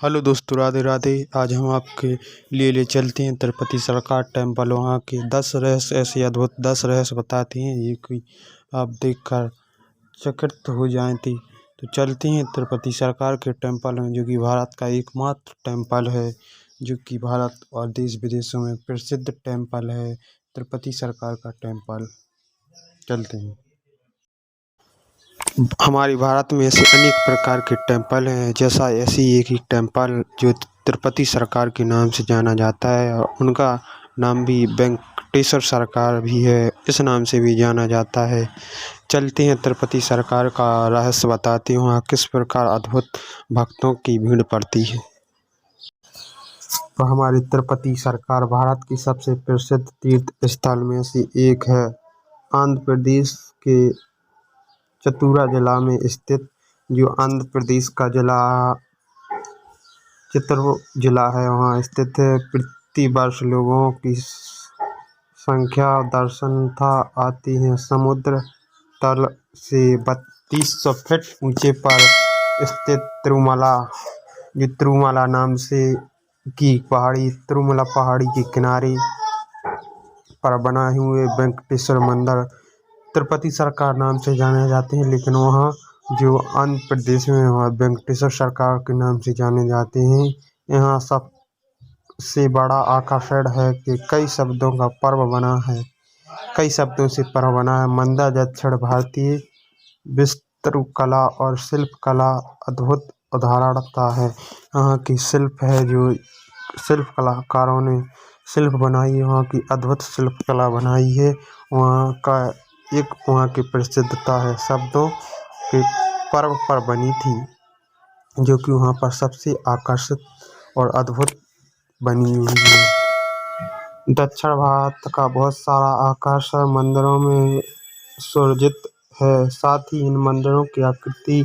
Hello दोस्तों, राधे राधे। आज हम आपके लिए ले चलते हैं तिरुपति सरकार टेम्पल। वहाँ के 10 रहस्य, ऐसे अद्भुत 10 रहस्य बताते हैं ये कि आप देखकर चकित हो जाएं थे। तो चलते हैं तिरुपति सरकार के टेम्पल में, जो कि भारत का एकमात्र टेम्पल है, जो कि भारत और देश विदेशों में प्रसिद्ध टेम्पल है, तिरुपति सरकार का टेम्पल। चलते हैं। हमारे भारत में ऐसे अनेक प्रकार के टेम्पल हैं, जैसा ऐसी एक ही टेम्पल जो तिरुपति सरकार के नाम से जाना जाता है, और उनका नाम भी वेंकटेश्वर सरकार भी है, इस नाम से भी जाना जाता है। चलते हैं तिरुपति सरकार का रहस्य बताते हैं, वहाँ किस प्रकार अद्भुत भक्तों की भीड़ पड़ती है। तो हमारी तिरुपति सरकार भारत की सबसे प्रसिद्ध तीर्थ स्थल में से एक है। आंध्र प्रदेश के चतुरा जिला में स्थित, जो आंध्र प्रदेश का चित्तूर जिला है, वहाँ स्थित है। प्रति वर्ष लोगों की संख्या दर्शनार्थ आती है। समुद्र तल से 3200 फीट ऊंचे पर स्थित तिरुमला, जो तिरुमला नाम से की पहाड़ी, तिरुमला पहाड़ी के किनारे पर बनाए हुए वेंकटेश्वर मंदिर तिरुपति सरकार नाम से जाने जाते हैं, लेकिन वहाँ जो आंध्र प्रदेश में वहाँ वेंकटेश्वर सरकार के नाम से जाने जाते हैं। यहाँ सबसे बड़ा आकर्षण है कि कई शब्दों से पर्व बना है। मंदिर दक्षिण भारतीय वास्तुकला और शिल्प कला अद्भुत उदाहरणता है। यहाँ की शिल्प है, जो शिल्प कलाकारों ने शिल्प बनाई है, वहाँ की अद्भुत शिल्प कला बनाई है। वहाँ की प्रसिद्धता है शब्दों के पर्व पर बनी थी, जो कि वहाँ पर सबसे आकर्षित और अद्भुत बनी हुई है। दक्षिण भारत का बहुत सारा आकर्षण मंदिरों में सुरक्षित है। साथ ही इन मंदिरों की आकृति,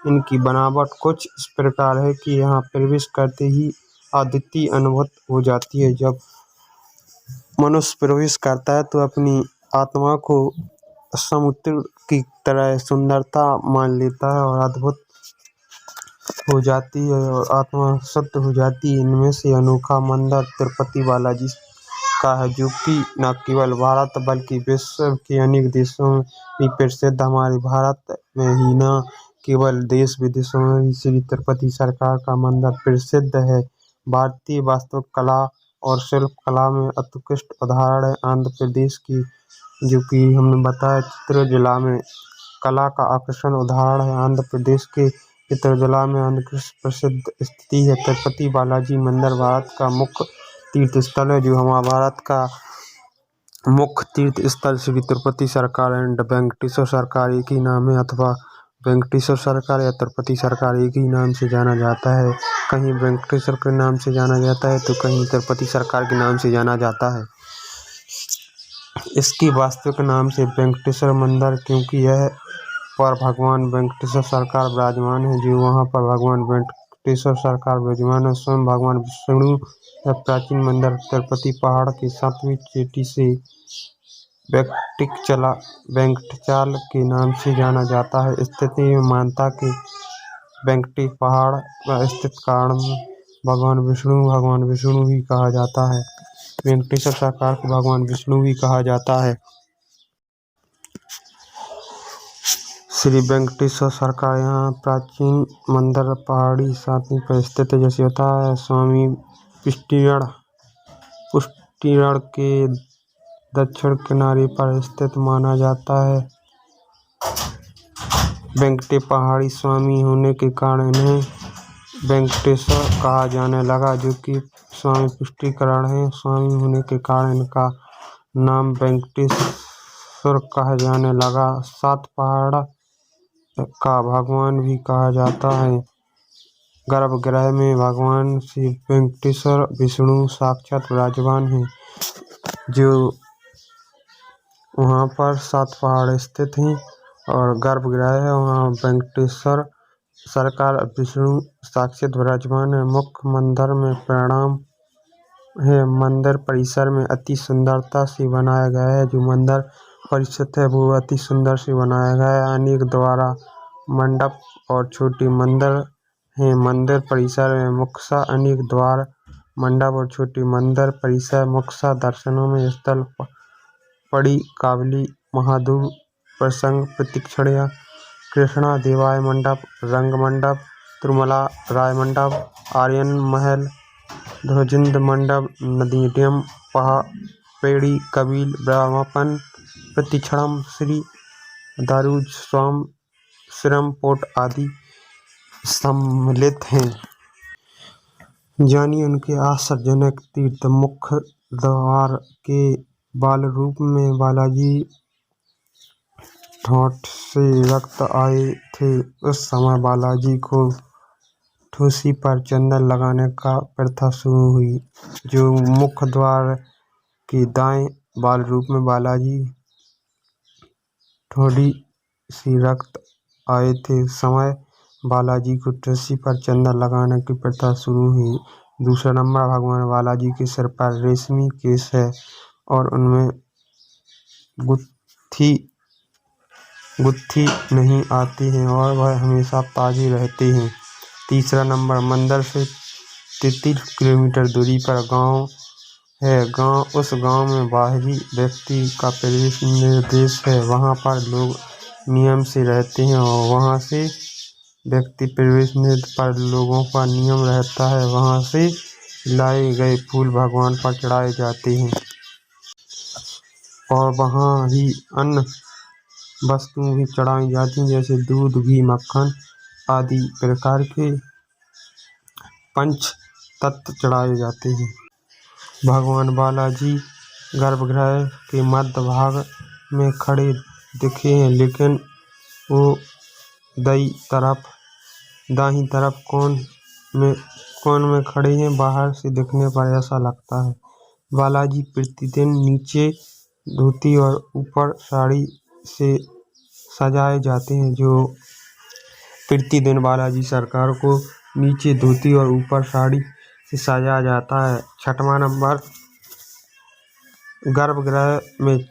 इनकी बनावट कुछ इस प्रकार है कि यहाँ प्रवेश करते ही अद्वितीय अनुभूति हो जाती है। जब मनुष्य प्रवेश करता है तो अपनी आत्मा को समुद्र की तरह सुंदरता मान लेता है और अद्भुत हो जाती है और आत्मा शुद्ध हो जाती है। इनमें से अनोखा मंदिर तिरुपति बालाजी का है, जो कि न केवल भारत बल्कि विश्व के अनेक देशों में भी प्रसिद्ध। हमारे भारत में ही न केवल देश विदेशों में भी श्री तिरुपति सरकार का मंदिर प्रसिद्ध है। भारतीय वास्तुकला और शिल्प कला में उत्कृष्ट उदाहरण है आंध्र प्रदेश की, जो कि हमने बताया चित्तूर जिला में कला का आकर्षण उदाहरण है। आंध्र प्रदेश के चित्तूर जिला में आंध्र की प्रसिद्ध स्थिति है तिरुपति बालाजी मंदिर। भारत का मुख्य तीर्थ स्थल है, जो हमारा भारत का मुख्य तीर्थ स्थल श्री तिरुपति सरकार एंड वेंकटेश्वर सरकार एक ही नाम है, अथवा वेंकटेश्वर सरकार या तिरुपति सरकार एक ही नाम से जाना जाता है। कहीं वेंकटेश्वर के नाम से जाना जाता है तो कहीं तिरुपति सरकार के नाम से जाना जाता है। इसकी वास्तविक नाम से वेंकटेश्वर मंदिर, क्योंकि यह पर भगवान वेंकटेश्वर सरकार विराजमान है। जो वहाँ पर भगवान वेंकटेश्वर सरकार विराजमान है, स्वयं भगवान विष्णु। यह प्राचीन मंदिर तिरुपति पहाड़ की 7वीं चोटी से वेंकटाचल के नाम से जाना जाता है। स्थिति में मानता कि वेंकटी पहाड़ पर स्थित कारण भगवान विष्णु भी कहा जाता है। वेंकटेश्वर सरकार को भगवान विष्णु भी कहा जाता है। श्री वेंकटेश्वर सरकार यहाँ प्राचीन मंदिर पहाड़ी 7वीं पर स्थित है। जैसे होता है स्वामी पुष्टिरण के दक्षिण किनारे पर स्थित माना जाता है। वेंकटे पहाड़ी स्वामी होने के कारण इन्हें वेंकटेश्वर कहा जाने लगा, जो कि स्वामी पुष्टिकरण है। स्वामी होने के कारण इनका नाम वेंकटेश्वर कहा जाने लगा। 7 पहाड़ का भगवान भी कहा जाता है। गर्भगृह में भगवान श्री वेंकटेश्वर विष्णु साक्षात विराजमान है, जो वहाँ पर 7 पहाड़ स्थित हैं और गर्भगृह है, वहाँ वेंकटेश्वर सरकार विष्णु साक्षात विराजमान है। मुख्य मंदिर में प्रणाम है। मंदिर परिसर में अति सुंदरता से बनाया गया है। जो मंदिर परिसर है वो अति सुंदर से बनाया गया है। अनेक द्वारा मंडप और छोटे मंदिर हैं। मंदिर परिसर में मुख्यतः अनेक द्वार, मंडप और छोटे मंदिर परिसर मुख्य दर्शनों में स्थल पड़ी काबली महादेव प्रसंग प्रतीक्षणीय कृष्णा देवाय मंडप, रंग मंडप, तिरुमला राय मंडप, आर्यन महल, ध्वजिंद मंडप, नदीडीम पेड़ी कबील ब्रह्मपन प्रतिक्षणम श्री दारूज स्वाम श्रम पोर्ट आदि सम्मिलित हैं। जानिए उनके आश्चर्यजनक तीर्थ। मुख्य द्वार के बाल रूप में बालाजी ठोंठ से रक्त आए थे। उस समय बालाजी को ठोसी पर चंदन लगाने का प्रथा शुरू हुई। जो मुख्य द्वार के दाएं बाल रूप में बालाजी थोड़ी सी रक्त आए थे समय बालाजी को ठोसी पर चंदन लगाने की प्रथा शुरू हुई। दूसरा नंबर, भगवान बालाजी के सिर पर रेशमी केश है और उनमें गुत्थी नहीं आती है और वह हमेशा ताजे रहते हैं। तीसरा नंबर, मंदिर से 33 किलोमीटर दूरी पर गांव है। उस गांव में बाहरी व्यक्ति का प्रवेश निर्देश है। वहां पर लोग नियम से रहते हैं और वहां से व्यक्ति प्रवेश पर लोगों का नियम रहता है। वहां से लाए गए फूल भगवान पर चढ़ाए जाते हैं और वहां ही अन्य वस्तुएं भी चढ़ाई जाती हैं, जैसे दूध, घी, मक्खन आदि प्रकार के पंच तत्व चढ़ाए जाते हैं। भगवान बालाजी गर्भगृह के मध्य भाग में खड़े दिखे हैं, लेकिन वो दाहिनी तरफ कोन में खड़े हैं। बाहर से देखने पर ऐसा लगता है। बालाजी प्रतिदिन नीचे धोती और ऊपर साड़ी से सजाए जाते हैं। जो प्रतिदिन बालाजी सरकार को नीचे धोती और ऊपर साड़ी से सजाया जाता है। छठवां नंबर, गर्भगृह में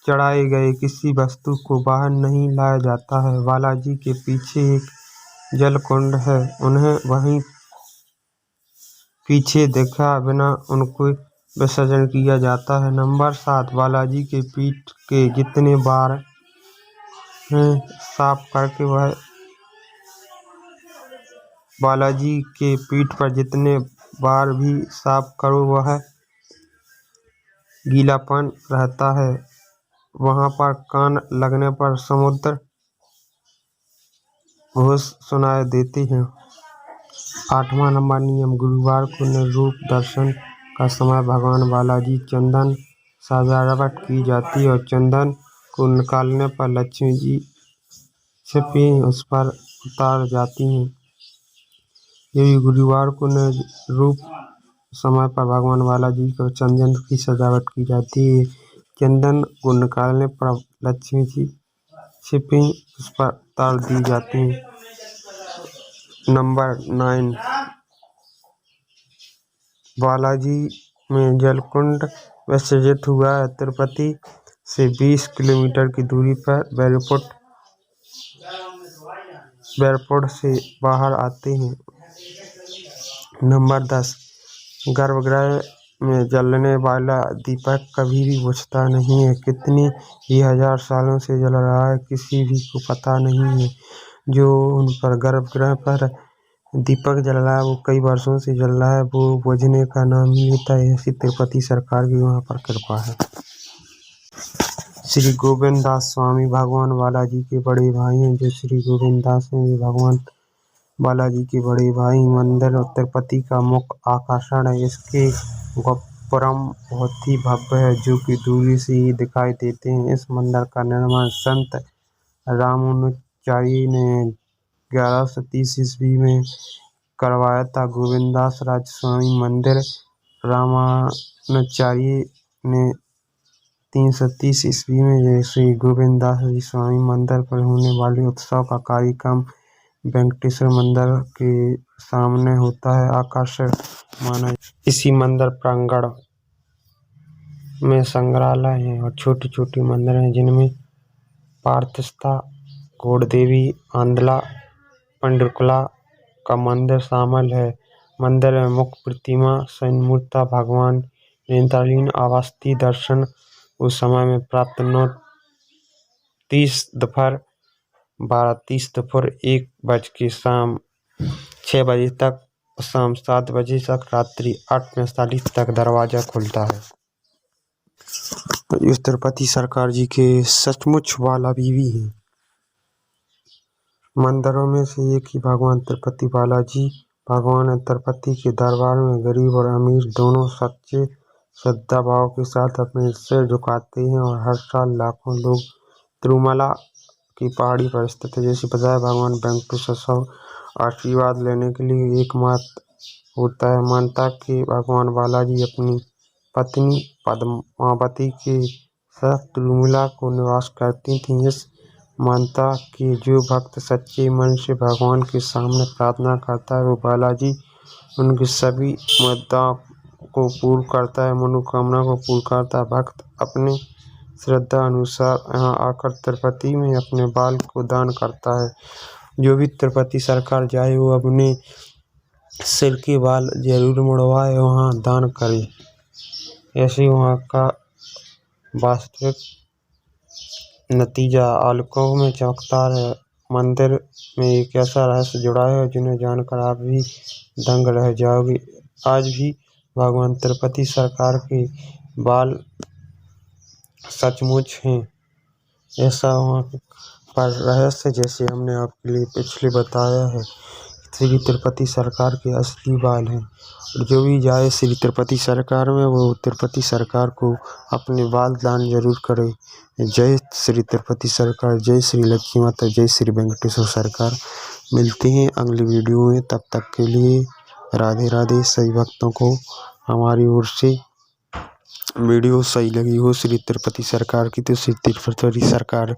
चढ़ाए गए किसी वस्तु को बाहर नहीं लाया जाता है। बालाजी के पीछे एक जलकुंड है, उन्हें वहीं पीछे देखा बिना उनको विसर्जन किया जाता है। नंबर 7, बालाजी के पीठ के जितने बार हैं साफ करके वह बालाजी के पीठ पर जितने बार भी साफ करो वह गीलापन रहता है। वहां पर कान लगने पर समुद्र घोष सुनाई देते हैं। 8वां नंबर, नियम, गुरुवार को निर्रूप दर्शन का समय भगवान बालाजी चंदन सजावट की जाती है और चंदन को निकालने पर लक्ष्मी जी छिपी उस पर उतार जाती हैं। यही गुरुवार को निर्रूप समय पर भगवान बालाजी को चंदन की सजावट की जाती है। चंदन को निकालने पर लक्ष्मी जी छिपी उस पर उतार दी जाती है। नंबर 9, बालाजी में जलकुंड विसर्जित हुआ है। तिरुपति से 20 किलोमीटर की दूरी पर बैरपुर से बाहर आते हैं। नंबर 10, गर्भगृह में जलने वाला दीपक कभी भी बुझता नहीं है। कितने ही हजार सालों से जल रहा है, किसी भी को पता नहीं है। जो उन पर गर्भगृह पर दीपक जल रहा है वो कई वर्षों से जल रहा है, वो बुझने का नाम ही लेता है। ऐसी तिरुपति सरकार की वहाँ पर कृपा है। श्री गोविंद दास स्वामी भगवान बालाजी के बड़े भाई हैं। जो श्री गोविंद दास हैं वे भगवान बालाजी के बड़े भाई। मंदिर तिरुपति का मुख्य आकर्षण है। इसके गोपुरम बहुत ही भव्य है, जो कि दूरी से ही दिखाई देते हैं। इस मंदिर का निर्माण संत रामानुजाचार्य ने 1130 ईस्वी में करवाया था। गोविंददास राजस्वामी मंदिर रामानुजाचार्य ने 330 ईस्वी में श्री गोविंददास जी स्वामी मंदिर पर होने वाले उत्सव का कार्यक्रम वेंकटेश्वर मंदिर के सामने होता है। आकर्षक माना। इसी मंदिर प्रांगण में संग्रहालय है और छोटे छोटे मंदिर हैं, जिनमें पार्थस्था, घोड़देवी, आंदला, पंडरकुला, का मंदिर शामिल है। मंदिर में मुख्य प्रतिमा स्वयंमूर्ता भगवान नेत्रलीन अवस्थी दर्शन उस समय में प्राप्त 9:30 दोपहर 12:30 दोपहर 1 बज के शाम 6 बजे तक, शाम 7 बजे तक, रात्रि 8:45 तक दरवाजा खुलता है। इस तिरुपति सरकार जी के सचमुच बालाजी भी हैं। मंदिरों में से एक ही भगवान तिरुपति बालाजी भगवान तिरुपति के दरबार में गरीब और अमीर दोनों सच्चे श्रद्धा भाव के साथ अपने सिर झुकाते हैं और हर साल लाखों लोग तिरुमला की पहाड़ी पर स्थित है। जैसे बताया भगवान वेंकटेश्वर आशीर्वाद लेने के लिए एकमात्र होता है। मानता कि भगवान बालाजी अपनी पत्नी पद्मावती के साथ तिरुमला को निवास करती थी। इस मानता कि जो भक्त सच्चे मन से भगवान के सामने प्रार्थना करता है वो बालाजी उनकी सभी मुद्दाओं को पूर्ण करता है, मनोकामना को पूर्ण करता है। भक्त अपने श्रद्धा अनुसार यहाँ आकर तिरुपति में अपने बाल को दान करता है। जो भी तिरुपति सरकार जाए वो अपने सिर के बाल जरूर मुड़वाए, वहाँ दान करे। ऐसे वहाँ का वास्तविक नतीजा आलोकों में चमकता है। मंदिर में एक ऐसा रहस्य जुड़ा है जिन्हें जानकर आप भी दंग रह जाओगे। आज भी भगवान तिरुपति सरकार के बाल सचमुच हैं, ऐसा वहाँ पर रहस्य जैसे हमने आपके लिए पिछले बताया है। श्री तिरुपति सरकार के असली बाल हैं और जो भी जाए श्री तिरुपति सरकार में वो तिरुपति सरकार को अपने बाल दान जरूर करे। जय श्री तिरुपति सरकार, जय श्री लक्ष्मी माता, जय श्री वेंकटेश्वर सरकार। मिलते हैं अगली वीडियो में, तब तक के लिए राधे राधे। सभी भक्तों को हमारी ओर से वीडियो सही लगी हो श्री तिरुपति सरकार की तो श्री तिरुपति सरकार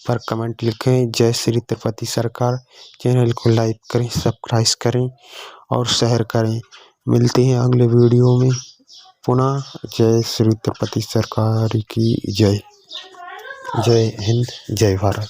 पर कमेंट लिखें। जय श्री तिरुपति सरकार। चैनल को लाइक करें, सब्सक्राइब करें और शेयर करें। मिलते हैं अगले वीडियो में पुनः। जय श्री तिरुपति सरकार की जय। जय हिंद, जय भारत।